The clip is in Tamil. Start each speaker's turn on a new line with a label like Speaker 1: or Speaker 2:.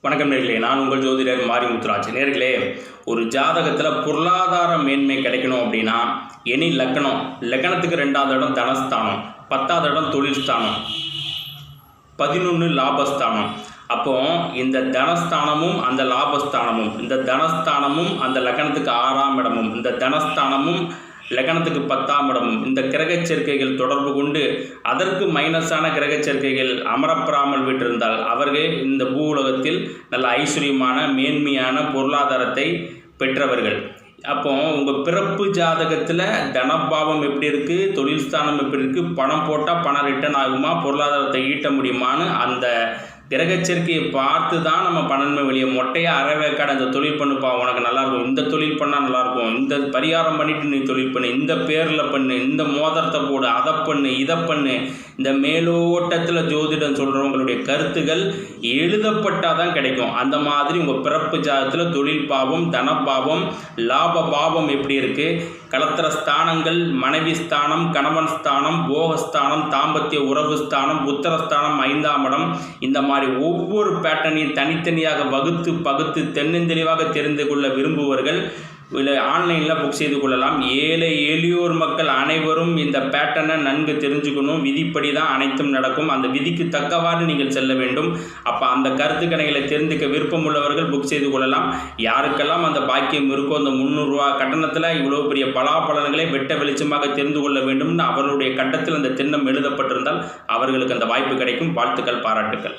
Speaker 1: வணக்கம் நேர்களே, நான் உங்கள் ஜோதிடர் மாரிமுத்துராஜ். நேர்களே, ஒரு ஜாதகத்தில் பொருளாதார மேன்மை கிடைக்கணும் அப்படின்னா எனி லக்கணத்துக்கு 2வது இடம் தனஸ்தானம், 10வது இடம் தொழில் ஸ்தானம், 11 லாபஸ்தானம். அப்போ இந்த தனஸ்தானமும் அந்த லாபஸ்தானமும், இந்த தனஸ்தானமும் அந்த லக்கணத்துக்கு 6ஆம் இடமும், இந்த தனஸ்தானமும் லக்கணத்துக்கு 10ஆம் இடமும், இந்த கிரகச் சேர்க்கைகள் தொடர்பு கொண்டு அதற்கு மைனஸான கிரகச் சேர்க்கைகள் அமரப்பெறாமல் விட்டிருந்தால் அவர்கள் இந்த பூவுலகத்தில் நல்ல ஐஸ்வர்யமான மேன்மையான பொருளாதாரத்தை பெற்றவர்கள். அப்போ உங்கள் பிறப்பு ஜாதகத்தில் தனபாவம் எப்படி இருக்குது, தொழில் ஸ்தானம் எப்படி இருக்குது, பணம் போட்டால் பணம் ரிட்டர்ன் ஆகுமா, பொருளாதாரத்தை ஈட்ட முடியுமான்னு அந்த கிரகச்சேர்க்கையை பார்த்து தான் நம்ம பண்ணணுமே வெளியே மொட்டையாக அறவேக்காடு அந்த தொழில் பண்ணுப்பா, உனக்கு நல்லாயிருக்கும், இந்த தொழில் பண்ணால் நல்லாயிருக்கும், இந்த பரிகாரம் பண்ணிவிட்டு நீ தொழில் பண்ணு, இந்த பேரில் பண்ணு, இந்த மோதிரத்தை போடு, அதை பண்ணு, இதை பண்ணு, இந்த மேலோட்டத்தில் ஜோதிடம் சொல்கிறவங்களுடைய கருத்துகள் எழுதப்பட்டால் தான் கிடைக்கும். அந்த மாதிரி உங்கள் பிறப்பு ஜாதகத்தில் தொழில் பாவம், தனபாவம், லாப பாவம் எப்படி இருக்குது, கலத்திர ஸ்தானங்கள், மனைவி ஸ்தானம், கணவன் ஸ்தானம், போகஸ்தானம், தாம்பத்திய உறவு ஸ்தானம், புத்திரஸ்தானம், 5ஆம் இடம், இந்த மாதிரி ஒவ்வொரு பேட்டர்னையும் தனித்தனியாக வகுத்து பகுத்து தென்னந்தெளிவாக தெரிந்து கொள்ள விரும்புவர்கள் இல்லை ஆன்லைனில் புக் செய்து கொள்ளலாம். ஏழை எளியோர் மக்கள் அனைவரும் இந்த பேட்டர்னை நன்கு தெரிஞ்சுக்கணும். விதிப்படி தான் அனைத்தும் நடக்கும். அந்த விதிக்கு தக்கவாறு நீங்கள் செல்ல வேண்டும். அப்போ அந்த கருத்து கணைகளை தெரிந்துக்க விருப்பம் உள்ளவர்கள் புக் செய்து கொள்ளலாம். யாருக்கெல்லாம் அந்த பாக்கியம் இருக்கோ அந்த 300 ரூபா கட்டணத்தில் இவ்வளோ பெரிய பலாபலன்களை வெட்ட வெளிச்சமாக தெரிந்து கொள்ள வேண்டும்னு அவர்களுடைய கட்டத்தில் அந்த திண்ணம் எழுதப்பட்டிருந்தால் அவர்களுக்கு அந்த வாய்ப்பு கிடைக்கும். வாழ்த்துக்கள், பாராட்டுக்கள்.